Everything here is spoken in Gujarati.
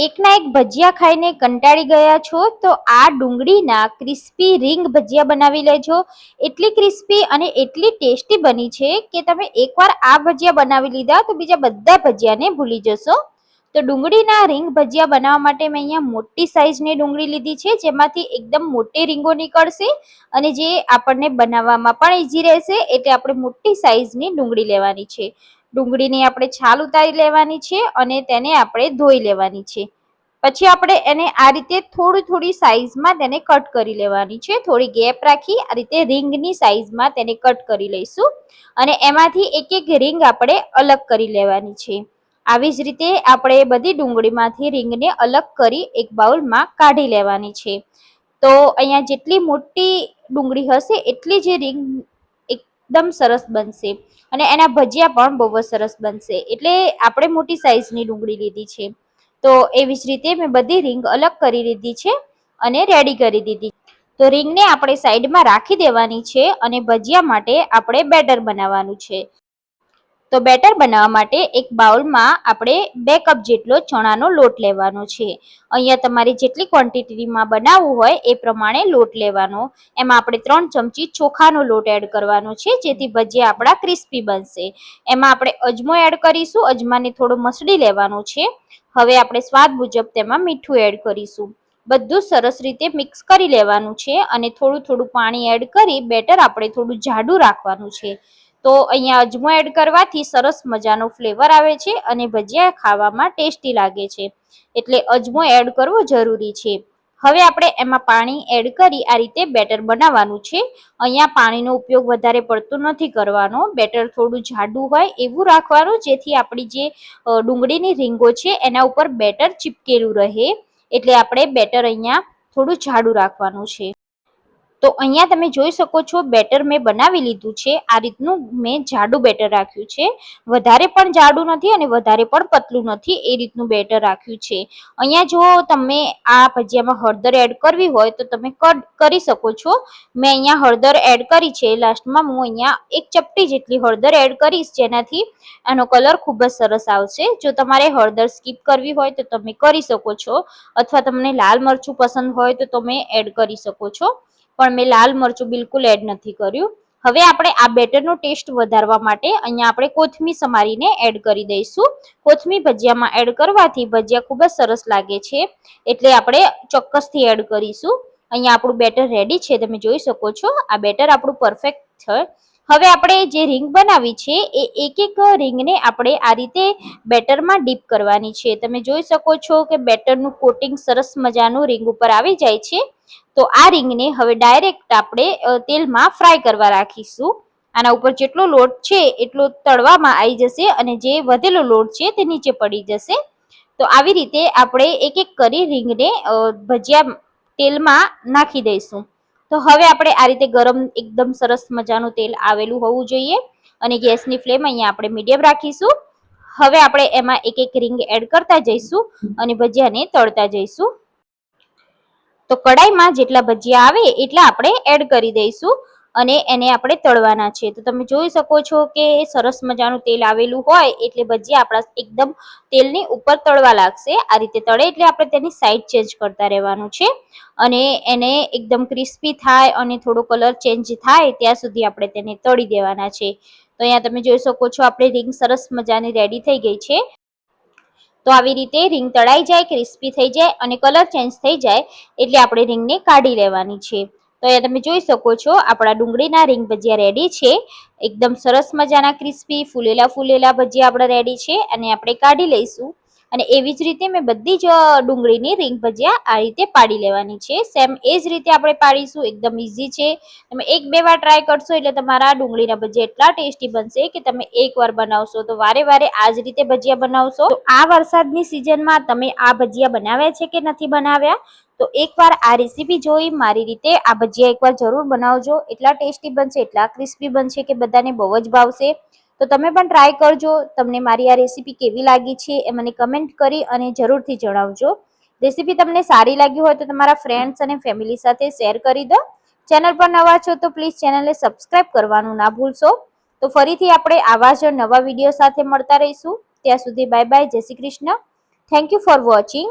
એકના એક ભજીયા ખાઈને કંટાળી ગયા છો તો આ ડુંગળીના ક્રિસ્પી રીંગ ભજીયા બનાવી લેજો। એટલી ક્રિસ્પી અને એટલી ટેસ્ટી બની છે કે તમે એકવાર આ ભજીયા બનાવી લીધા તો બીજા બધા ભજીયાને ભૂલી જશો। તો ડુંગળીના રીંગ ભજીયા બનાવવા માટે મેં અહીંયા મોટી સાઈઝની ડુંગળી લીધી છે, જેમાંથી એકદમ મોટી રીંગો નીકળશે અને જે આપણને બનાવવામાં પણ ઈઝી રહેશે, એટલે આપણે મોટી સાઈઝની ડુંગળી લેવાની છે। ડુંગળીની આપણે છાલ ઉતારી લેવાની છે અને તેને આપણે ધોઈ લેવાની છે। પછી આપણે એને આ રીતે થોડી સાઈઝમાં તેને કટ કરી લેવાની છે, થોડી ગેપ રાખી આ રીતે રીંગની સાઈઝમાં તેને કટ કરી લઈશું અને એમાંથી એક એક રીંગ આપણે અલગ કરી લેવાની છે। આવી જ રીતે આપણે બધી ડુંગળીમાંથી રીંગને અલગ કરી એક બાઉલમાં કાઢી લેવાની છે। તો અહીંયા જેટલી મોટી ડુંગળી હશે એટલી જ રીંગ એકદમ સરસ બનશે અને એના ભજીયા પણ બહુ જ સરસ બનશે, એટલે આપણે મોટી સાઈઝની ડુંગળી લીધી છે। તો એવી જ રીતે મેં બધી રીંગ અલગ કરી લીધી છે અને રેડી કરી દીધી। તો રીંગને આપણે સાઈડમાં રાખી દેવાની છે અને ભજીયા માટે આપણે બેટર બનાવવાનું છે। તો બેટર બનાવવા માટે એક બાઉલમાં આપણે 2 કપ જેટલો ચણાનો લોટ લેવાનો છે। અહીંયા તમારે જેટલી ક્વોન્ટિટીમાં બનાવવું હોય એ પ્રમાણે લોટ લેવાનો। એમાં આપણે 3 ચમચી ચોખાનો લોટ એડ કરવાનો છે, જેથી ભજીયા આપણા ક્રિસ્પી બનશે। એમાં આપણે અજમો એડ કરીશું, અજમાને થોડો મસળી લેવાનો છે। હવે આપણે સ્વાદ મુજબ તેમાં મીઠું એડ કરીશું। બધું સરસ રીતે મિક્સ કરી લેવાનું છે અને થોડું પાણી એડ કરી બેટર આપણે થોડું જાડું રાખવાનું છે। તો અહીંયા અજમો એડ કરવાથી સરસ મજાનો ફ્લેવર આવે છે અને ભજીયા ખાવામાં ટેસ્ટી લાગે છે, એટલે અજમો એડ કરવો જરૂરી છે। હવે આપણે એમાં પાણી એડ કરી આ રીતે બેટર બનાવવાનું છે। અહીંયા પાણીનો ઉપયોગ વધારે પડતો નથી કરવાનો, બેટર થોડું જાડું હોય એવું રાખવાનું, જેથી આપણી જે ડુંગળીની રીંગો છે એના ઉપર બેટર ચીપકેલું રહે, એટલે આપણે બેટર અહીંયા થોડું જાડું રાખવાનું છે। તો અહીંયા તમે જોઈ શકો છો બેટર મેં બનાવી લીધું છે। આ રીતનું મેં જાડું બેટર રાખ્યું છે, વધારે પણ જાડું નથી અને વધારે પણ પતલું નથી, એ રીતનું બેટર રાખ્યું છે। અહીંયા જો તમે આ ભજીયામાં હળદર એડ કરવી હોય તો તમે કરી શકો છો। મેં અહીંયા હળદર એડ કરી છે, લાસ્ટમાં હું અહીંયા 1 ચપટી જેટલી હળદર એડ કરીશ, જેનાથી આનો કલર ખૂબ જ સરસ આવશે। જો તમારે હળદર સ્કીપ કરવી હોય તો તમે કરી શકો છો, અથવા તમને લાલ મરચું પસંદ હોય તો તમે એડ કરી શકો છો, પણ મેં લાલ મરચું બિલકુલ એડ નથી કર્યું। હવે આપણે આ બેટરનો ટેસ્ટ વધારવા માટે અહીંયા આપણે કોથમીર સમારીને એડ કરી દઈશું। કોથમીર ભજીયામાં એડ કરવાથી ભજીયા ખૂબ જ સરસ લાગે છે, એટલે આપણે ચોક્કસથી એડ કરીશું। અહીંયા આપણું બેટર રેડી છે, તમે જોઈ શકો છો આ બેટર આપણું પરફેક્ટ છે। હવે આપણે જે રીંગ બનાવી છે એ એક એક રીંગને આપણે આ રીતે બેટરમાં ડીપ કરવાની છે। તમે જોઈ શકો છો કે બેટરનું કોટિંગ સરસ મજાનું રીંગ ઉપર આવી જાય છે। તો આ રીંગને હવે ડાયરેક્ટ આપણે તેલમાં ફ્રાય કરવા રાખીશું। આના ઉપર જેટલો લોટ છે એટલો તળવામાં આવી જશે અને જે વધેલો લોટ છે તે નીચે પડી જશે। તો આવી રીતે આપણે એક એક કરી રીંગને ભજીયા તેલમાં નાખી દઈશું। તો હવે આપણે આ રીતે ગરમ એકદમ સરસ મજાનું તેલ આવેલું હોવું જોઈએ અને ગેસની ફ્લેમ અહીંયા આપણે મીડિયમ રાખીશું। હવે આપણે એમાં એક એક રીંગ એડ કરતા જઈશું અને ભજીયાને તળતા જઈશું। તો કડાઈમાં જેટલા ભજીયા આવે એટલા આપણે એડ કરી દઈશું અને એને આપણે તળવાના છે। તો તમે જોઈ શકો છો કે સરસ મજાનું તેલ આવેલું હોય એટલે ભજીયા આપણા એકદમ તેલની ઉપર તળવા લાગશે। આ રીતે તળે એટલે આપણે તેની સાઈડ ચેન્જ કરતા રહેવાનું છે અને એને એકદમ ક્રિસ્પી થાય અને થોડો કલર ચેન્જ થાય ત્યાં સુધી આપણે તેને તળી દેવાના છે। તો અહીંયા તમે જોઈ શકો છો આપણી રીંગ સરસ મજાની રેડી થઈ ગઈ છે। તો આવી રીતે રીંગ તળાઈ જાય, ક્રિસ્પી થઈ જાય અને કલર ચેન્જ થઈ જાય એટલે આપણે રીંગને કાઢી લેવાની છે। તો અહીંયા તમે જોઈ શકો છો આપણા ડુંગળીના રીંગ ભજીયા રેડી છે। એકદમ સરસ મજાના ક્રિસ્પી ફૂલેલા ભજીયા આપણા રેડી છે અને આપણે કાઢી લઈશું। અને એવી જ રીતે મેં બધી જ ડુંગળીની રીંગ ભજીયા આ રીતે પાડી લેવાની છે। સેમ એ જ રીતે આપણે પાડીશું, એકદમ ઇઝી છે। તમે 1-2 વાર ટ્રાય કરશો એટલે તમારા ડુંગળીના ભજીયા એટલા ટેસ્ટી બનશે કે તમે એકવાર બનાવશો તો વારે વારે આ જ રીતે ભજીયા બનાવશો। તો આ વરસાદની સિઝનમાં તમે આ ભજીયા બનાવ્યા છે કે નથી બનાવ્યા? તો એકવાર આ રેસીપી જોઈ મારી રીતે આ ભજીયા એકવાર જરૂર બનાવજો, એટલા ટેસ્ટી બનશે, એટલા ક્રિસ્પી બનશે કે બધાને બહુ જ ભાવશે। તો તમે પણ ટ્રાય કરજો। તમને મારી આ રેસીપી કેવી લાગી છે એ મને કમેન્ટ કરી અને જરૂરથી જણાવજો। રેસીપી તમને સારી લાગી હોય તો તમારા ફ્રેન્ડ્સ અને ફેમિલી સાથે શેર કરી દો। ચેનલ પર નવા છો તો પ્લીઝ ચેનલને સબસ્ક્રાઇબ કરવાનું ના ભૂલશો। તો ફરીથી આપણે આવા જ નવા વિડીયો સાથે મળતા રહીશું। ત્યાં સુધી બાય બાય, જય Shri Krishna. Thank you for watching.